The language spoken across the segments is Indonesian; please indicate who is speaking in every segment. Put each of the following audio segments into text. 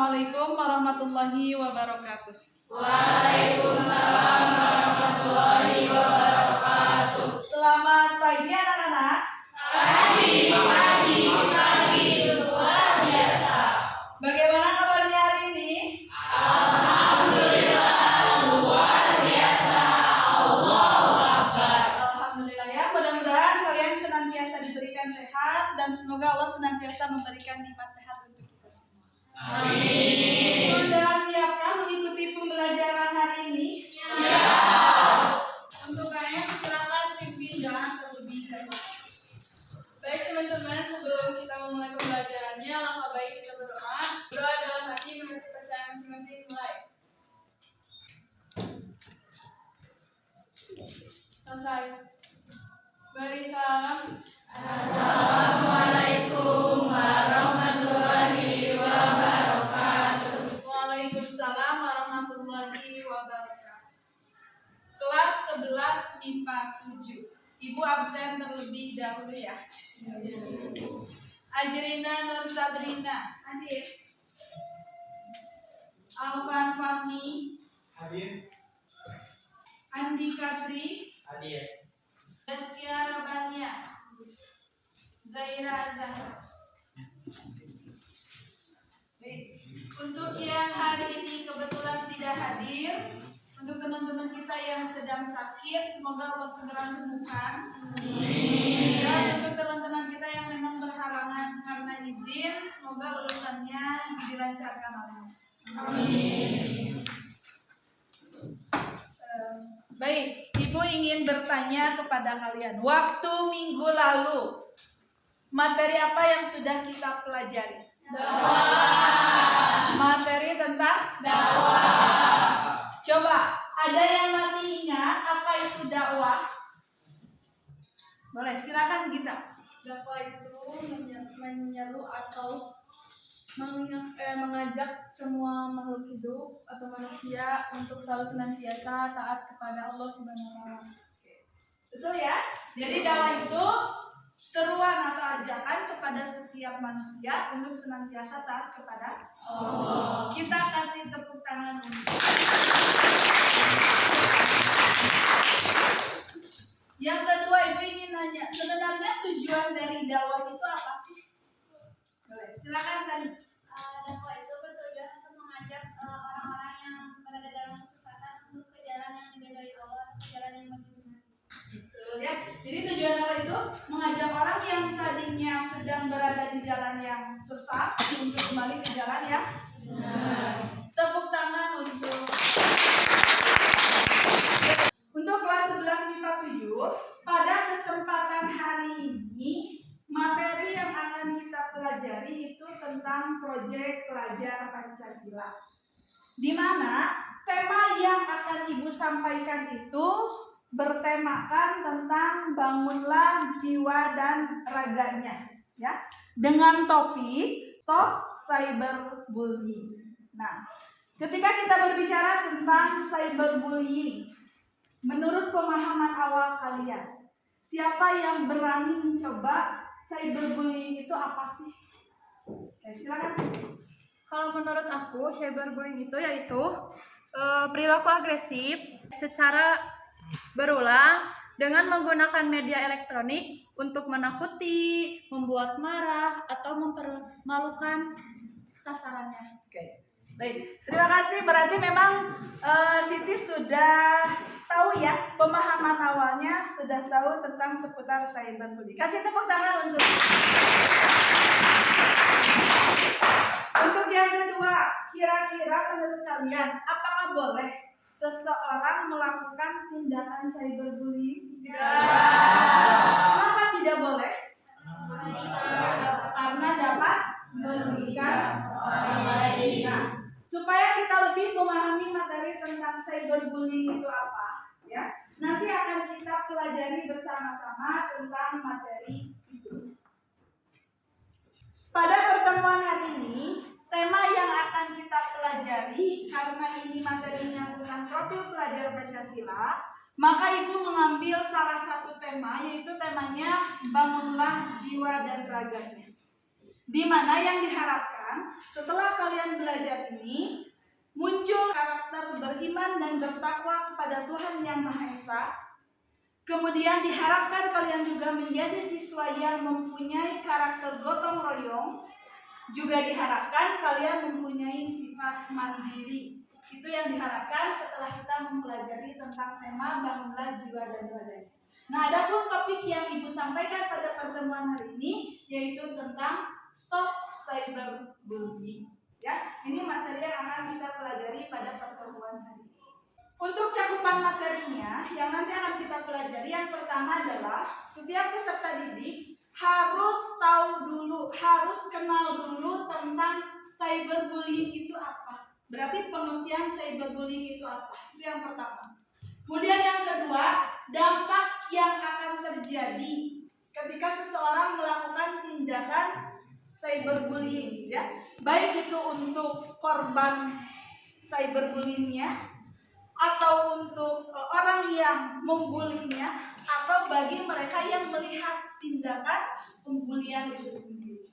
Speaker 1: Assalamualaikum warahmatullahi wabarakatuh.
Speaker 2: Waalaikumsalam warahmatullahi wabarakatuh.
Speaker 1: Selamat pagi anak-anak.
Speaker 2: Pagi luar biasa.
Speaker 1: Bagaimana kabarnya hari ini?
Speaker 2: Alhamdulillah luar biasa. Allahu Akbar.
Speaker 1: Alhamdulillah ya. Mudah-mudahan kalian senantiasa diberikan sehat dan semoga Allah senantiasa memberikan nikmat sehat untuk kita semua.
Speaker 2: Amin.
Speaker 1: Sudah siapkah mengikuti pembelajaran hari ini?
Speaker 2: Siap.
Speaker 1: Untuk kalian silakan pimpin jalan terlebih dahulu.
Speaker 3: Baik teman-teman, sebelum kita memulai pembelajarannya, langkah baik kita berdoa. Berdoa dalam hati menurut kepercayaan masing-masing. Mulai. Selesai. Beri salam.
Speaker 2: Assalamualaikum warahmatullahi wabarakatuh.
Speaker 1: Waalaikumsalam warahmatullahi wabarakatuh. Kelas 11 MIPA 7. Ibu absen terlebih dahulu ya. Ajrina Nur Sabrina hadir. Alvan Fahmi
Speaker 4: Hadir.
Speaker 1: Andi Katri
Speaker 4: Hadir.
Speaker 1: Zaskia Rabania Zaira Zahra. Baik. Untuk yang hari ini kebetulan tidak hadir, untuk teman-teman kita yang sedang sakit, semoga Allah segera sembuhkan. Dan untuk teman-teman kita yang memang berhalangan karena izin, semoga lulusannya dilancarkan oleh Allah.
Speaker 2: Amin.
Speaker 1: Baik, Ibu ingin bertanya kepada kalian. Waktu minggu lalu, materi apa yang sudah kita pelajari?
Speaker 2: Dakwah.
Speaker 1: Materi tentang
Speaker 2: Dakwah.
Speaker 1: Coba, ada yang masih ingat apa itu dakwah? Boleh, silakan kita.
Speaker 3: Dakwah itu menyeru atau mengajak semua makhluk hidup atau manusia untuk selalu senantiasa taat kepada Allah Subhanahu wa Ta'ala.
Speaker 1: Betul ya? Jadi dakwah itu seruan atau ajakan kepada setiap manusia untuk senantiasa taat kepada Allah. Kita kasih tepuk tangan untuk. Yang kedua, Ibu ingin nanya, sebenarnya tujuan dari dakwah itu apa sih? Boleh, silakan Sani.
Speaker 5: Dakwah itu bertujuan untuk mengajak orang-orang yang berada dalam kesesatan untuk ke jalan yang diridhoi Allah atau ke jalan yang lebih benar.
Speaker 1: Betul ya. Jadi tujuan apa itu? Mengajak orang yang tadinya sedang berada di jalan yang sesat untuk kembali ke jalan yang benar. Tepuk tangan untuk kelas 11 MIPA 7. Pada kesempatan hari ini, materi yang akan kita pelajari itu tentang proyek pelajar Pancasila. Di mana tema yang akan Ibu sampaikan itu bertemakan tentang bangunlah jiwa dan raganya, ya. Dengan topik Stop Cyberbullying. Nah, ketika kita berbicara tentang cyberbullying, menurut pemahaman awal kalian, siapa yang berani mencoba cyberbullying itu apa sih? Silakan.
Speaker 3: Kalau menurut aku, cyberbullying itu yaitu perilaku agresif secara berulang dengan menggunakan media elektronik untuk menakuti, membuat marah, atau mempermalukan sasarannya.
Speaker 1: Oke, baik. Terima kasih. Berarti memang Siti sudah tahu ya, pemahaman awalnya sudah tahu tentang seputar cyberbullying. Kasih tepuk tangan untuk. Untuk yang kedua, kira-kira menurut kalian apakah boleh seseorang melakukan tindakan cyberbullying? Kenapa tidak boleh? Karena dapat merugikan orang lain. Nah, supaya kita lebih memahami materi tentang cyberbullying itu apa, ya, nanti akan kita pelajari bersama-sama tentang materi itu. Pada pertemuan hari ini, tema yang akan kita pelajari, karena ini materinya tentang profil pelajar Pancasila, maka Ibu mengambil salah satu tema, yaitu temanya bangunlah jiwa dan raganya. Di mana yang diharapkan diharapkan setelah kalian belajar ini muncul karakter beriman dan bertakwa kepada Tuhan Yang Maha Esa. Kemudian diharapkan kalian juga menjadi siswa yang mempunyai karakter gotong royong. Juga diharapkan kalian mempunyai sifat mandiri. Itu yang diharapkan setelah kita mempelajari tentang tema bangunlah jiwa dan raga. Nah, adapun topik yang Ibu sampaikan pada pertemuan hari ini yaitu tentang stop cyberbullying. Ya, ini materi yang akan kita pelajari pada pertemuan hari ini. Untuk cakupan materinya yang nanti akan kita pelajari, yang pertama adalah setiap peserta didik harus tahu dulu, harus kenal dulu tentang cyberbullying itu apa. Berarti pengertian cyberbullying itu apa? Itu yang pertama. Kemudian yang kedua, dampak yang akan terjadi ketika seseorang melakukan tindakan cyberbullying, ya. Baik itu untuk korban cyberbullyingnya atau untuk orang yang membulinya atau bagi mereka yang melihat tindakan pembulian itu sendiri.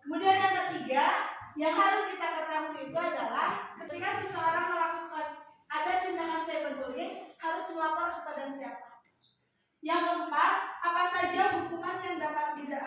Speaker 1: Kemudian yang ketiga, yang harus kita ketahui itu adalah ketika seseorang melakukan ada tindakan cyberbullying harus melapor kepada siapa. Yang keempat, apa saja hukuman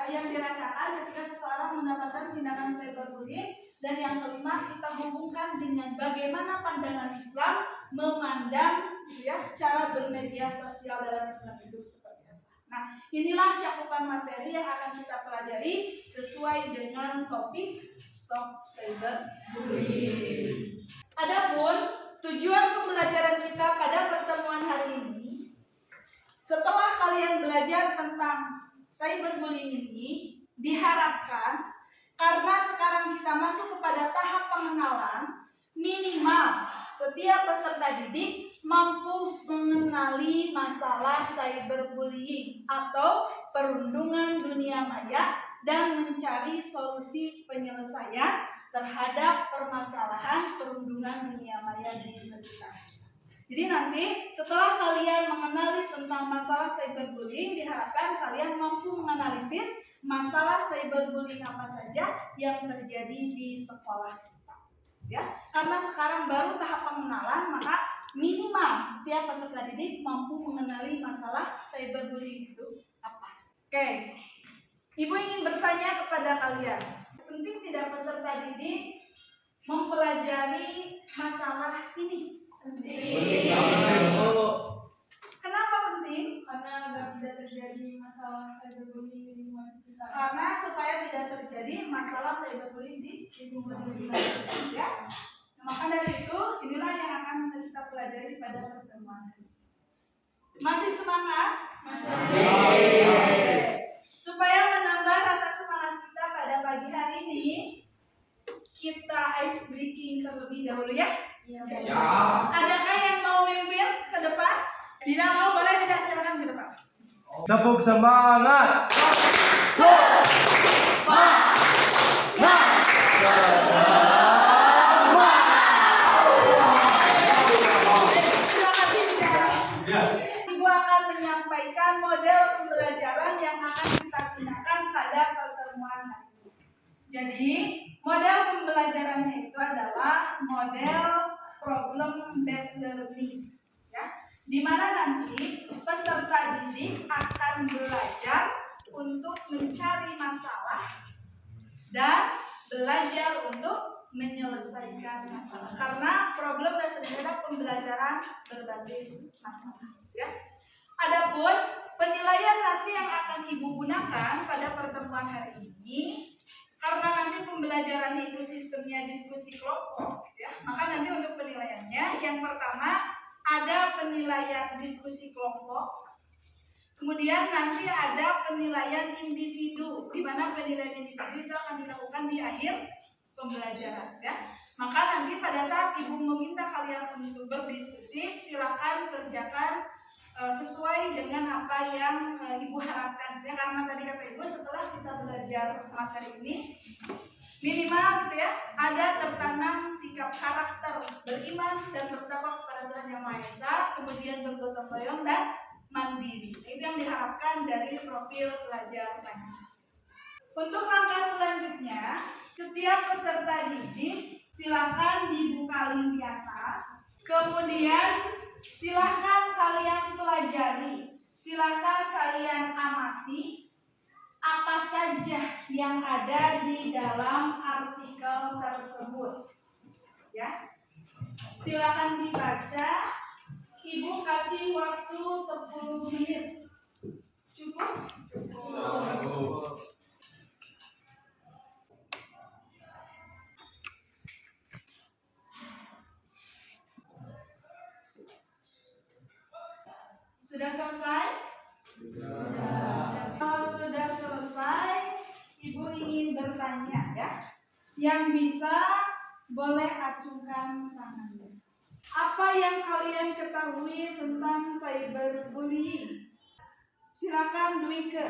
Speaker 1: yang dirasakan ketika seseorang mendapatkan tindakan cyberbullying. Dan yang kelima, kita hubungkan dengan bagaimana pandangan Islam memandang ya cara bermedia sosial dalam Islam itu seperti apa. Nah, inilah cakupan materi yang akan kita pelajari sesuai dengan topik stop cyberbullying. Adapun tujuan pembelajaran kita pada pertemuan hari ini, setelah kalian belajar tentang cyberbullying ini, diharapkan karena sekarang kita masuk kepada tahap pengenalan, minimal setiap peserta didik mampu mengenali masalah cyberbullying atau perundungan dunia maya dan mencari solusi penyelesaian terhadap permasalahan perundungan dunia maya di sekitar. Jadi nanti setelah kalian mengenali tentang masalah cyberbullying, diharapkan kalian mampu menganalisis masalah cyberbullying apa saja yang terjadi di sekolah kita. Ya, karena sekarang baru tahap pengenalan, maka minimal setiap peserta didik mampu mengenali masalah cyberbullying itu apa. Oke, Ibu ingin bertanya kepada kalian, penting tidak peserta didik mempelajari masalah ini?
Speaker 2: Penting.
Speaker 1: Kenapa penting?
Speaker 3: Karena agar tidak terjadi masalah cyberbullying di lingkungan kita.
Speaker 1: Karena supaya tidak terjadi masalah cyberbullying di lingkungan kita, ya. Maka dari itu, inilah yang akan kita pelajari pada pertemuan ini. Masih semangat?
Speaker 2: Masih.
Speaker 1: Oke. Supaya menambah rasa semangat kita pada pagi hari ini, kita ice breaking terlebih dahulu ya.
Speaker 2: Siap.
Speaker 1: Adakah yang mau mimpin ke depan? Tidak mau, boleh tidak, silakan ke depan.
Speaker 4: Tepuk semangat.
Speaker 1: Terima kasih. Ibu akan menyampaikan model pembelajaran yang akan kita gunakan pada pertemuan hari ini. Jadi, model pembelajarannya itu adalah model problem based learning, ya. Di mana nanti peserta didik akan belajar untuk mencari masalah dan belajar untuk menyelesaikan masalah. Karena problem based learning adalah pembelajaran berbasis masalah, ya. Adapun penilaian nanti yang akan Ibu gunakan pada pertemuan hari ini, karena nanti pembelajarannya itu sistemnya diskusi kelompok, ya. Maka nanti untuk penilaiannya, yang pertama ada penilaian diskusi kelompok. Kemudian nanti ada penilaian individu, di mana penilaian individu itu akan dilakukan di akhir pembelajaran, ya. Maka nanti pada saat Ibu meminta kalian untuk berdiskusi, silakan kerjakan sesuai dengan apa yang Ibu harapkan, ya. Karena tadi kata Ibu, setelah kita belajar materi ini, minimal gitu ya, ada tertanam sikap karakter beriman dan bertakwa kepada Tuhan Yang Maha Esa, kemudian bergotong royong dan mandiri. Itu yang diharapkan dari profil pelajar Pancasila. Untuk langkah selanjutnya, setiap peserta didik silakan dibuka link di atas. Kemudian silakan kalian pelajari, silakan kalian amati apa saja yang ada di dalam artikel tersebut. Ya. Silakan dibaca. Ibu kasih waktu 10 menit. Cukup? Sudah selesai? Kalau sudah selesai, Ibu ingin bertanya ya. Yang bisa boleh acungkan tangannya. Apa yang kalian ketahui tentang cyberbullying? Silakan Dwike.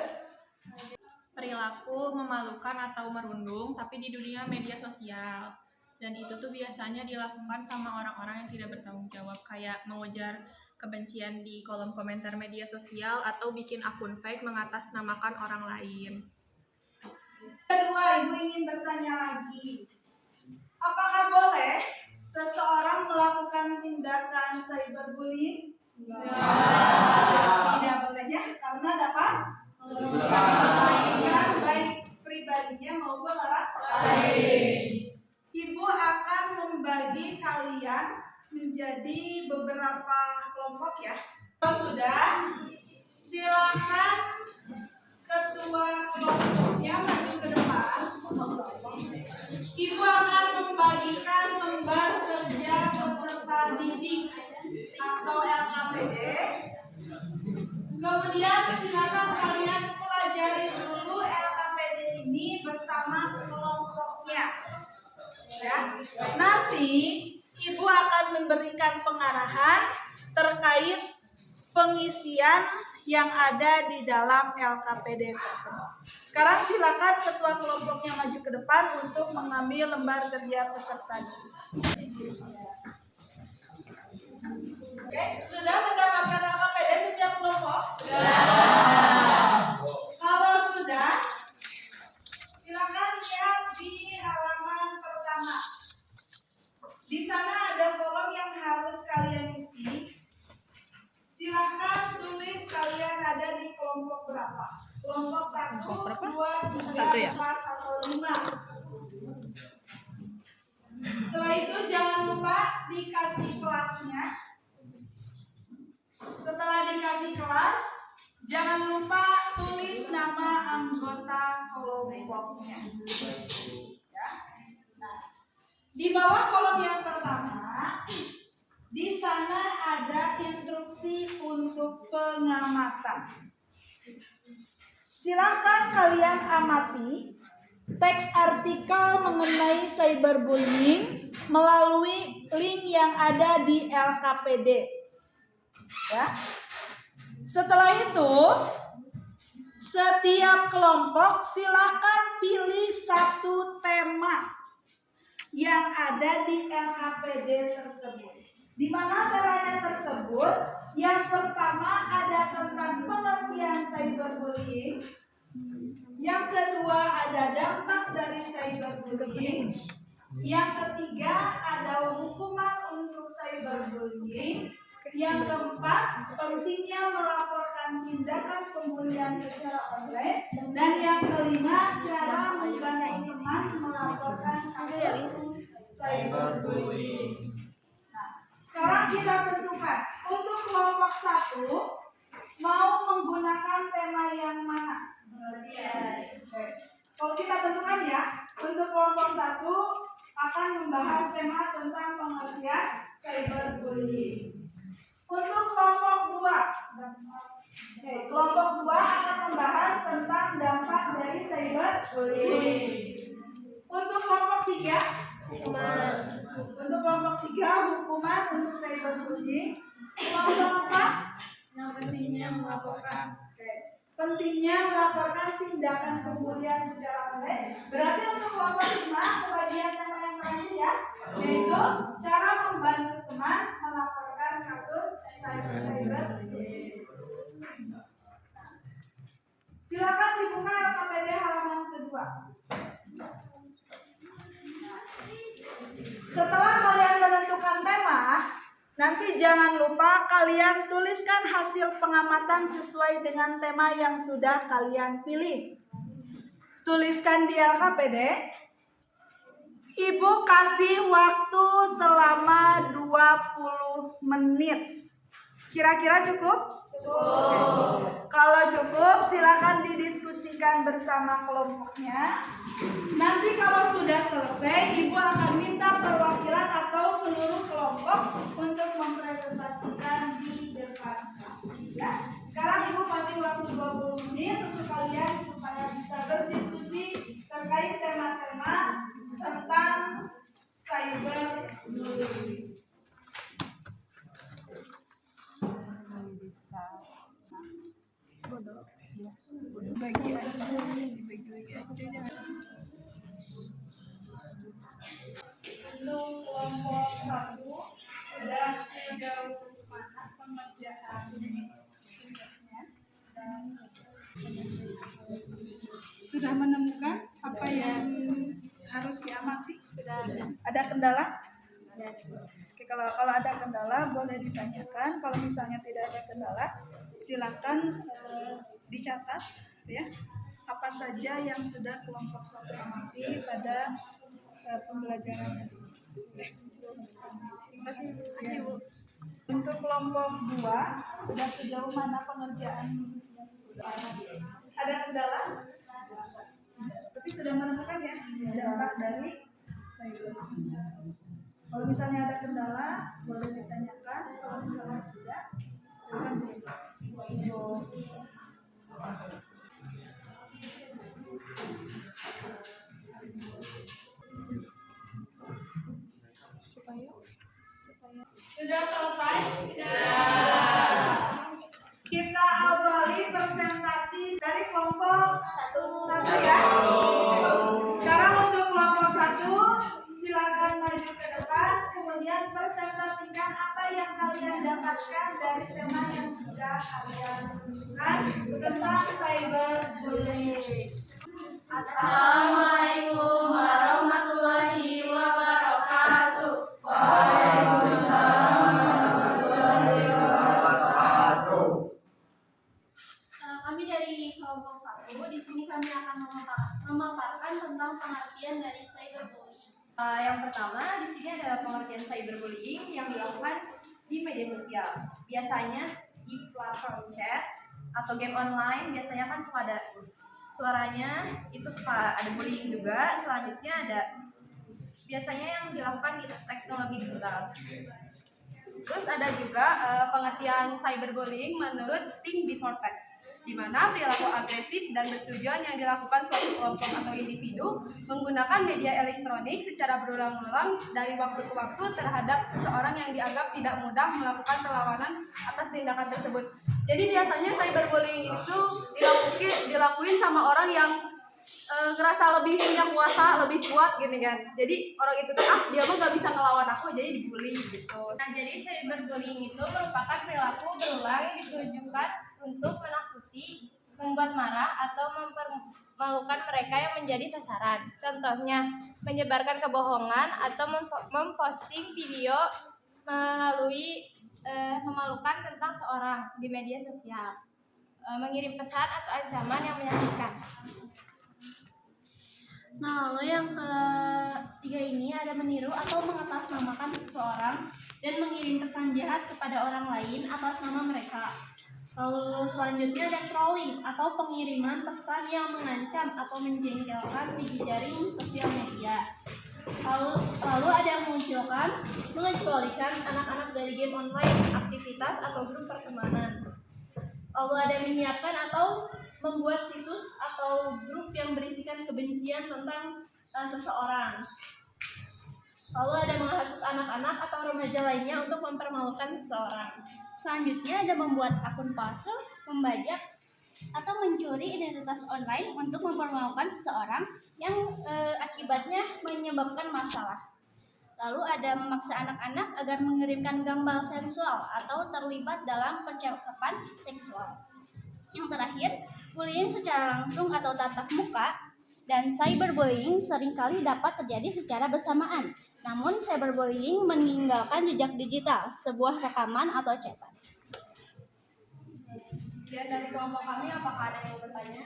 Speaker 3: Perilaku memalukan atau merundung tapi di dunia media sosial. Dan itu tuh biasanya dilakukan sama orang-orang yang tidak bertanggung jawab, kayak mengujar kebencian di kolom komentar media sosial atau bikin akun fake mengatasnamakan orang lain.
Speaker 1: Kedua, Ibu ingin bertanya lagi. Apakah boleh seseorang melakukan tindakan cyberbullying? Tidak boleh ya, karena dapat merugikan baik pribadinya maupun orang lain. Ibu akan membagi kalian menjadi beberapa kelompok ya. Kalau sudah, silakan ketua kelompoknya maju ke depan. Ibu akan membagikan lembar kerja peserta didik atau LKPD. Kemudian silakan kalian pelajari dulu LKPD ini bersama kelompoknya. Ya. Nanti Ibu akan memberikan pengarahan terkait pengisian yang ada di dalam LKPD tersebut. Sekarang silakan ketua kelompoknya maju ke depan untuk mengambil lembar kerja peserta didik. Oke, sudah mendapatkan LKPD setiap kelompok? Sudah. Kalau sudah, silakan lihat di halaman pertama. Di sana ada kolom yang harus kalian isi. Silakan tulis kalian ada di kelompok berapa. Kelompok 1, 2, 3, 4, atau 5. Setelah itu jangan lupa dikasih kelasnya. Setelah dikasih kelas, jangan lupa tulis nama anggota kelompoknya. Ya. Nah, di bawah kolom yang pertama, di sana ada instruksi untuk pengamatan. Silakan kalian amati teks artikel mengenai cyberbullying melalui link yang ada di LKPD. Ya. Setelah itu, setiap kelompok silakan pilih satu tema yang ada di LKPD tersebut. Di mana temanya tersebut, yang pertama ada tentang pengertian cyberbullying, yang kedua ada dampak dari cyberbullying, yang ketiga ada hukuman untuk cyberbullying, yang keempat pentingnya melaporkan tindakan pembulian secara online, dan yang kelima cara membantu teman melaporkan kasus cyberbullying. Sekarang kita tentukan untuk kelompok 1 mau menggunakan tema yang mana? Oke. Kalau kita tentukan ya, untuk kelompok 1 akan membahas tema tentang pengertian cyberbullying. Untuk kelompok 2, kelompok 2 akan membahas tentang dampak dari cyberbullying. Untuk kelompok 3, untuk kelompok 3 hukuman untuk cyberbullying. Kelompok 4 yang pentingnya melaporkan. Pentingnya melaporkan tindakan pembulian secara online. Berarti untuk kelompok 5 kebagian tema yang terakhir ya, yaitu cara membantu teman melaporkan kasus cyberbullying. Silakan dibuka LKPD halaman kedua. 2. Setelah kalian menentukan tema, nanti jangan lupa kalian tuliskan hasil pengamatan sesuai dengan tema yang sudah kalian pilih. Tuliskan di LKPD. Ibu kasih waktu selama 20 menit. Kira-kira cukup? Cukup. Kalau cukup, silakan didiskusikan bersama kelompoknya. Nanti kalau sudah selesai, Ibu akan minta perwakilan atau seluruh kelompok untuk mempresentasikan di depan kelas. Ya. Sekarang Ibu kasih waktu 20 menit untuk kalian supaya bisa berdiskusi terkait tema-tema tentang cyberbullying. Untuk kelompok 1 sudah sejauh mana pengerjaan tugasnya dan sudah menemukan apa yang harus diamati? Sudah ada. Ada kendala? Ada. Oke, kalau ada kendala boleh ditanyakan. Kalau misalnya tidak ada kendala, silakan dicatat ya. Apa saja yang sudah kelompok 1 amati pada pembelajaran ini. Terima kasih Bu. Untuk kelompok 2 sudah sejauh mana pengerjaan? Ada kendala? Tapi sudah menemukan ya dampak dari cyber. Kalau misalnya ada kendala boleh ditanyakan. Kalau misalnya tidak, silakan dijawab. Sudah selesai? Sudah. Kita awali presentasi dari kelompok 1 ya. Sekarang untuk kelompok 1, silakan maju ke depan, kemudian presentasikan apa yang kalian dapatkan dari tema yang sudah kalian tentukan tentang cyberbullying.
Speaker 3: Assalamualaikum warahmatullahi wabarakatuh.
Speaker 5: Kami dari kelompok 1, di sini kami akan memaparkan tentang pengertian dari cyberbullying.
Speaker 3: Yang pertama, di sini ada pengertian cyberbullying yang dilakukan di media sosial. Biasanya di platform chat atau game online, biasanya kan suka ada suaranya, itu suka ada bullying juga. Selanjutnya ada biasanya yang dilakukan di teknologi digital. Terus ada juga pengertian cyberbullying menurut Think Before Text, di mana perilaku agresif dan bertujuan yang dilakukan suatu kelompok atau individu menggunakan media elektronik secara berulang-ulang dari waktu ke waktu terhadap seseorang yang dianggap tidak mudah melakukan perlawanan atas tindakan tersebut. Jadi biasanya cyberbullying itu dilakuin sama orang yang ngerasa lebih punya kuasa, lebih kuat gini kan. Jadi orang itu tuh dia mah gak bisa ngelawan aku, jadi dibully gitu.
Speaker 6: Nah, jadi cyberbullying itu merupakan perilaku berulang yang ditujukan untuk menakuti, membuat marah, atau mempermalukan mereka yang menjadi sasaran. Contohnya, menyebarkan kebohongan atau memposting video memalukan tentang seorang di media sosial, mengirim pesan atau ancaman yang menyakitkan.
Speaker 5: Nah, lalu yang ketiga ini ada meniru atau mengatasnamakan seseorang dan mengirim pesan jahat kepada orang lain atas nama mereka. Lalu selanjutnya ada trolling atau pengiriman pesan yang mengancam atau menjengkelkan di jejaring sosial media. Lalu ada yang mengecualikan anak-anak dari game online, aktivitas atau grup pertemanan. Lalu ada yang menyiapkan atau membuat situs atau grup yang berisikan kebencian tentang seseorang. Lalu ada menghasut anak-anak atau remaja lainnya untuk mempermalukan seseorang.
Speaker 7: Selanjutnya ada membuat akun palsu, membajak, atau mencuri identitas online untuk mempermalukan seseorang yang akibatnya menyebabkan masalah. Lalu ada memaksa anak-anak agar mengirimkan gambar sensual atau terlibat dalam percakapan seksual. Yang terakhir, bullying secara langsung atau tatap muka Dan cyberbullying seringkali dapat terjadi secara bersamaan. Namun, cyberbullying meninggalkan jejak digital, sebuah rekaman atau chatan.
Speaker 5: Sekian dari kelompok kami, apakah ada yang mau bertanya?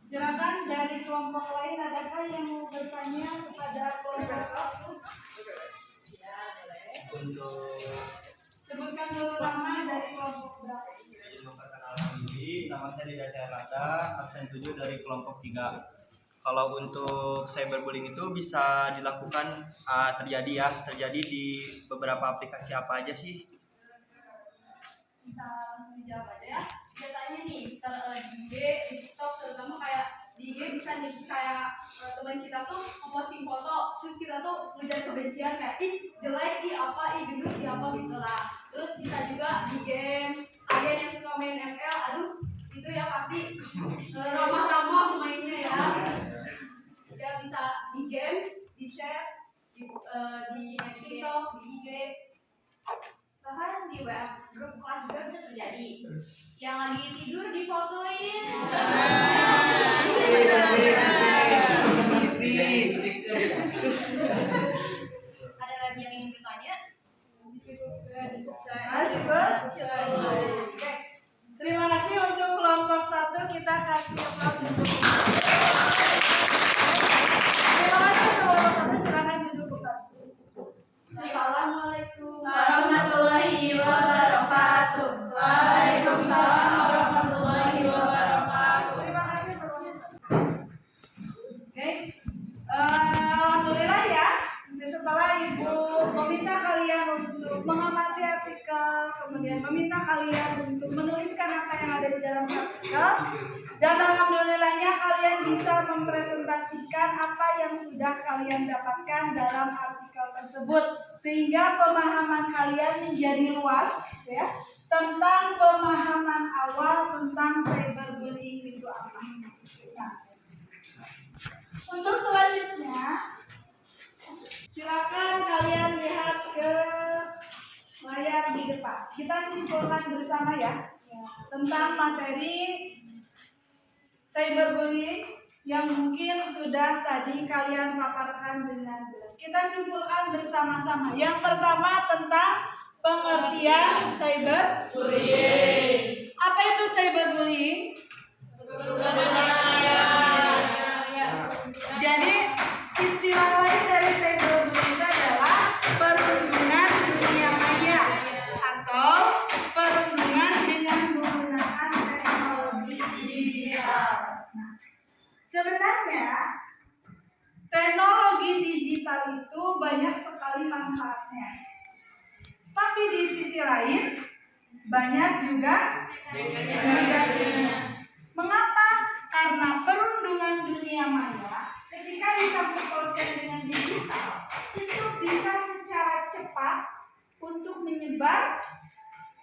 Speaker 1: Silakan dari kelompok lain, adakah yang mau bertanya kepada kelompok satu? Ya, boleh.
Speaker 4: Untuk
Speaker 1: Sebutkan dulu nama dari kelompok berapa.
Speaker 4: memperkenalkan diri, nama saya Dida Syarada, absen 7 dari kelompok 3. Kalau untuk cyberbullying itu bisa dilakukan terjadi di beberapa aplikasi apa aja sih?
Speaker 5: Bisa langsung dijawab aja ya. Biasanya nih di IG, di TikTok terutama kayak di IG bisa nih kayak teman kita tuh posting foto, terus kita tuh ngejar kebencian kayak ih jelek, ih apa, ih gendut, ih apa gitu lah. Terus bisa juga di game, ada yang suka main ML, aduh itu ya pasti ramah-ramah pemainnya ya. Ya bisa di game, di chat, di TikTok, di IG.
Speaker 6: Bahkan di WA grup kelas juga bisa terjadi. Yang lagi tidur difotoin. Ada lagi yang ingin bertanya?
Speaker 1: Oke. Terima kasih untuk kelompok 1. Kita kasih aplaus untuk terima kasih untuk kelompok 1. Silakan duduk Ustaz. Assalamualaikum
Speaker 6: Warahmatullahi wabarakatuh.
Speaker 1: Waalaikumsalam warahmatullahi wabarakatuh. Terima kasih Profesor. Oke. Alhamdulillah ya. Setelah Ibu meminta kalian untuk mengamati artikel, kemudian meminta kalian untuk menuliskan apa yang ada di dalam artikel, dan alhamdulillahnya kalian bisa mempresentasikan apa yang sudah kalian dapatkan dalam artikel tersebut, sehingga pemahaman kalian menjadi luas ya tentang pemahaman awal tentang cyberbullying itu apa. Nah, untuk selanjutnya silakan kalian lihat ke layar di depan. Kita simpulkan bersama ya tentang materi cyberbullying yang mungkin sudah tadi kalian paparkan dengan jelas. Kita simpulkan bersama-sama. Yang pertama tentang pengertian cyberbullying. Apa itu cyberbullying? Jadi istilah lain dari cyberbullying itu adalah perundungan dunia maya atau perundungan dengan menggunakan teknologi digital. Nah, sebenarnya teknologi digital itu banyak sekali manfaatnya. Tapi di sisi lain banyak juga negatifnya. Mengapa? Karena perundungan dunia maya ketika disangkut pautkan dengan digital itu bisa secara cepat untuk menyebar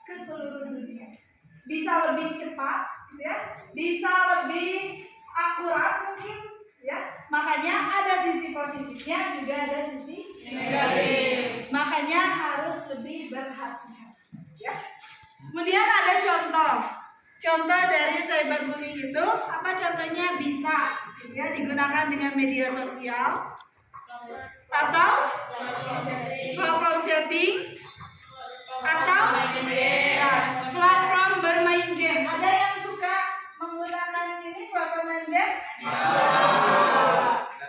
Speaker 1: ke seluruh dunia. Bisa lebih cepat, ya, bisa lebih akurat mungkin, ya. Makanya ada sisi positifnya juga ada sisi negatif. Makanya harus lebih berhati-hati, ya. Kemudian ada contoh dari cyberbullying itu apa contohnya? Bisa ya digunakan dengan media sosial atau platform chatting atau platform bermain game. Ada yang suka menggunakan ini platform main game?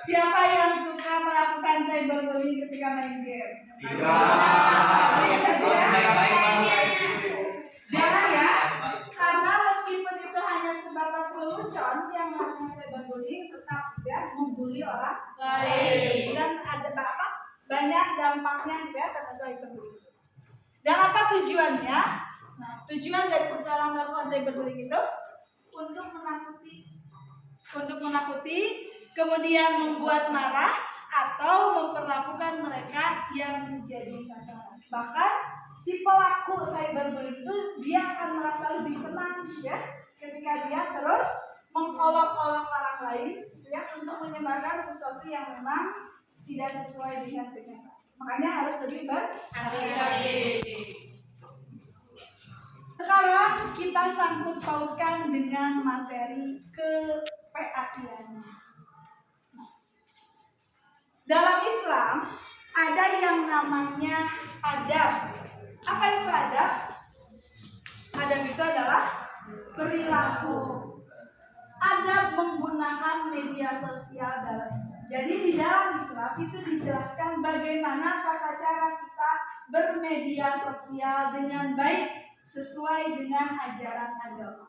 Speaker 1: Siapa yang suka melakukan cyberbullying ketika main game? Jangan ya, karena meskipun itu hanya sebatas lelucon, yang namanya cyberbullying tetap ya membuli orang lain dan ada banyak dampaknya ya kata cyberbullying. Dan apa tujuannya? Nah, tujuan dari seseorang melakukan cyberbullying itu untuk menakuti, kemudian membuat marah atau memperlakukan mereka yang menjadi sasaran. Bahkan si pelaku cyberbullying itu dia akan merasa lebih senang ya ketika dia terus mengolok-olok orang lain ya untuk menyebarkan sesuatu yang memang tidak sesuai dengan kenyataan. Makanya harus lebih berhati-hati. Sekarang kita sangkut pautkan dengan materi ke PAIN. ada yang namanya adab. Apa itu adab? Adab itu adalah perilaku. Adab menggunakan media sosial dalam Islam. Jadi di dalam Islam itu dijelaskan bagaimana tata cara kita bermedia sosial dengan baik sesuai dengan ajaran agama.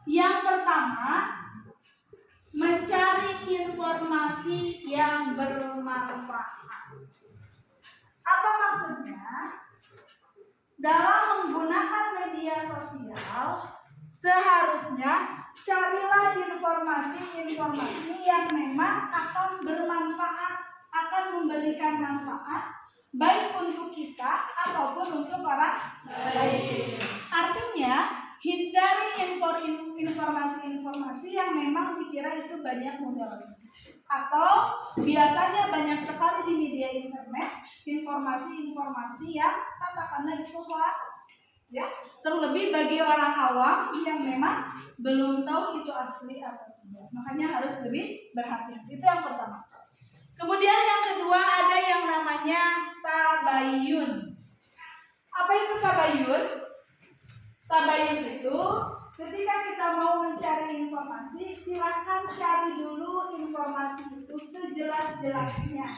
Speaker 1: Yang pertama, mencari informasi yang bermanfaat. Apa maksudnya? Dalam menggunakan media sosial, seharusnya carilah informasi-informasi yang memang akan bermanfaat, akan memberikan manfaat, baik untuk kita ataupun untuk orang lain. Artinya, hindari informasi-informasi yang memang dikira itu banyak modalnya. Atau biasanya banyak sekali di media internet informasi-informasi yang katakanlah itu hoax. Ya, terlebih bagi orang awam yang memang belum tahu itu asli atau tidak. Makanya harus lebih berhati-hati. Itu yang pertama. Kemudian yang kedua ada yang namanya tabayun. Apa itu tabayun? Tabayun itu ketika kita mau mencari informasi, silakan cari dulu informasi itu sejelas-jelasnya.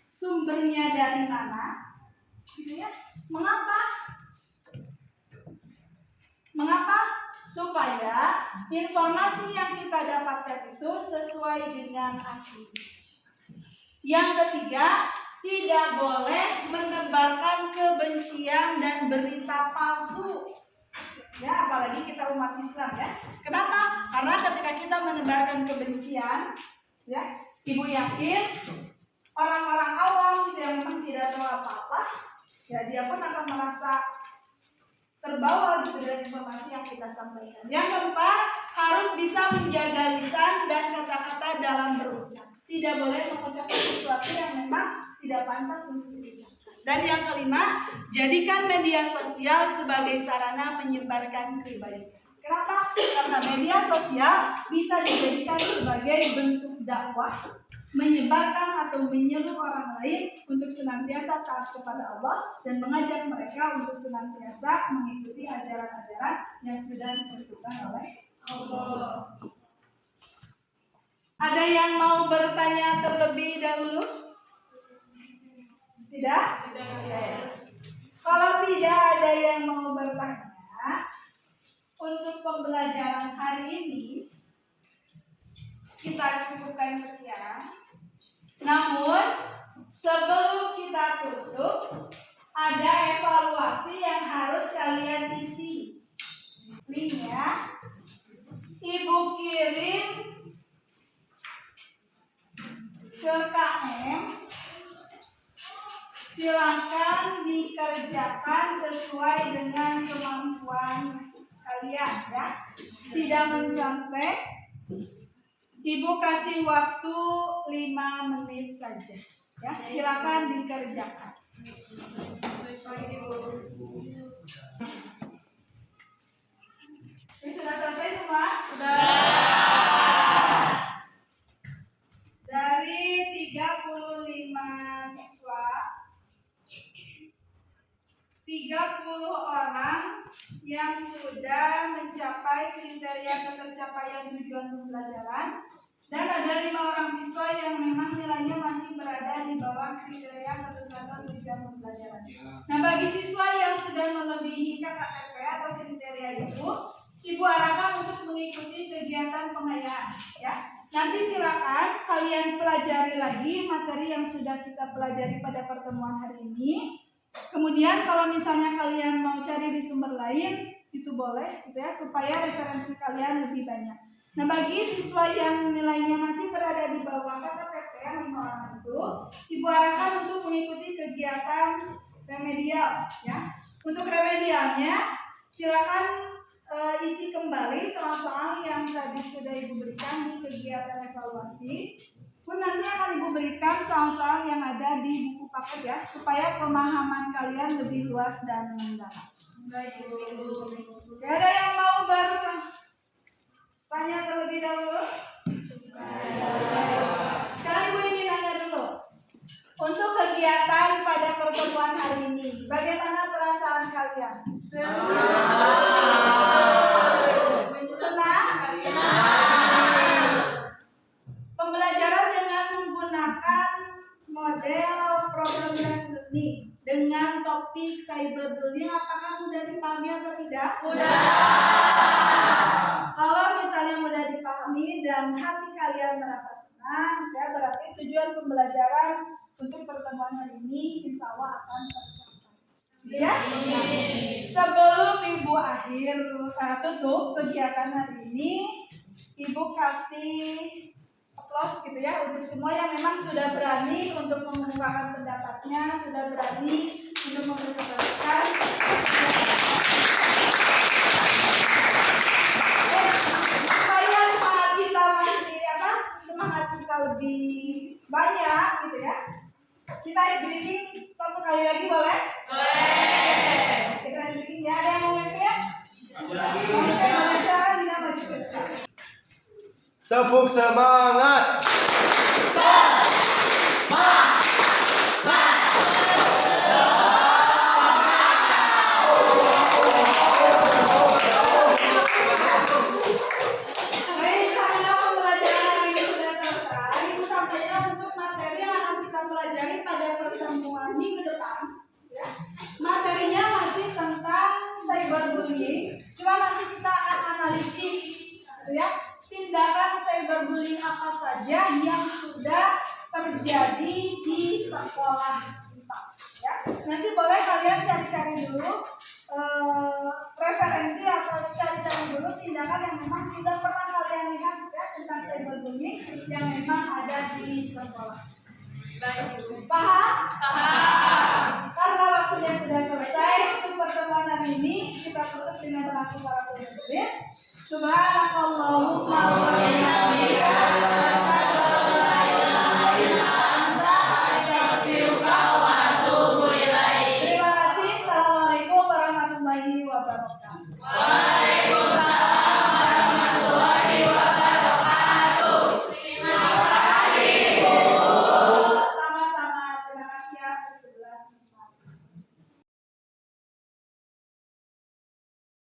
Speaker 1: Sumbernya dari mana? Gitu ya. Mengapa? Supaya informasi yang kita dapatkan itu sesuai dengan asli. Yang ketiga, tidak boleh menebarkan kebencian dan berita palsu. Ya, apalagi kita umat Islam ya. Kenapa? Karena ketika kita menebarkan kebencian, ya, ibu yakin orang-orang awam yang memang tidak tahu apa-apa, ya dia pun akan merasa terbawa gitu dari informasi yang kita sampaikan. Yang keempat, harus bisa menjaga lisan dan kata-kata dalam berucap. Tidak boleh mengucapkan sesuatu yang memang tidak pantas untuk diucapkan. Dan yang kelima, jadikan media sosial sebagai sarana menyebarkan kebaikan. Kenapa? Karena media sosial bisa dijadikan sebagai bentuk dakwah, menyebarkan atau menyeru orang lain untuk senantiasa taat kepada Allah dan mengajak mereka untuk senantiasa mengikuti ajaran-ajaran yang sudah ditentukan oleh Allah. Ada yang mau bertanya terlebih dahulu? Tidak? Kalau tidak ada yang mau bertanya, untuk pembelajaran hari ini kita cukupkan sekian. Namun sebelum kita tutup, ada evaluasi yang harus kalian isi. Linknya Ibu kirim ke KM. Silakan dikerjakan sesuai dengan kemampuan kalian ya. Tidak mencontek. Ibu kasih waktu 5 menit saja. Ya, silakan dikerjakan. Ini sudah selesai semua? Sudah. Dari 35 siswa, 30 orang yang sudah mencapai kriteria ketercapaian tujuan pembelajaran, dan ada 5 orang siswa yang memang nilainya masih berada di bawah kriteria ketuntasan tujuan pembelajaran. Nah, bagi siswa yang sudah melebihi KKP atau kriteria itu, Ibu arahkan untuk mengikuti kegiatan pengayaan. Ya, nanti silakan kalian pelajari lagi materi yang sudah kita pelajari pada pertemuan hari ini. Kemudian kalau misalnya kalian mau cari di sumber lain, itu boleh, gitu ya, supaya referensi kalian lebih banyak. Nah, bagi siswa yang nilainya masih berada di bawah KKP yang 5 orang itu, Ibu arahkan untuk mengikuti kegiatan remedial. Ya, untuk remedialnya silakan isi kembali soal-soal yang tadi sudah Ibu berikan di kegiatan evaluasi. Pun nanti akan Ibu berikan soal-soal yang ada di buku paket ya, supaya pemahaman kalian lebih luas dan mendalam. Baik, Ibu. Ada yang mau bertanya terlebih dahulu? Sekarang Ibu ingin nanya dulu. Untuk kegiatan hari ini. Bagaimana perasaan kalian? Senang? Pembelajaran dengan menggunakan model program learning dengan topik cyberbullying apakah mudah dipahami atau tidak? Kalau misalnya mudah dipahami dan hati kalian merasa senang, ya berarti tujuan pembelajaran untuk pertemuan hari ini insya Allah akan tercapai. Ya? Sebelum Ibu tutup kegiatan hari ini, Ibu kasih aplaus gitu ya untuk semua yang memang sudah berani untuk mengemukakan pendapatnya, sudah berani untuk mempresentasikan. Supaya semangat kita semangat kita lebih banyak gitu ya. Kita ice breaking satu kali lagi boleh? Boleh. Kita ice breaking ya. Ada yang mau ya? Oke, Malaysia, kita maju ke depan.
Speaker 4: Tepuk semangat.
Speaker 1: Baik, karena pembelajaran hari ini sudah selesai, Ibu sampaikan untuk materi yang akan kita pelajari pada pertemuan minggu depan. Ya. Materinya masih tentang cyberbullying, cuma nanti kita akan analisis, ya, tindakan cyberbullying apa saja yang sudah terjadi di sekolah kita. Ya. Nanti boleh kalian cari-cari dulu referensi atau cari-cari dulu tindakan yang memang sudah pernah kalian lihat ya tentang cyberbullying yang memang ada di sekolah. Baik, Ibu. Paham? Paham. Karena waktunya sudah selesai untuk pertemuan hari ini, kita tutup dengan doa para penulis. Subhanakallahumma wa bihamdika asyhadu an la ilaha illa anta astaghfiruka wa atubu ilaik. Terima kasih. Assalamualaikum warahmatullahi wabarakatuh.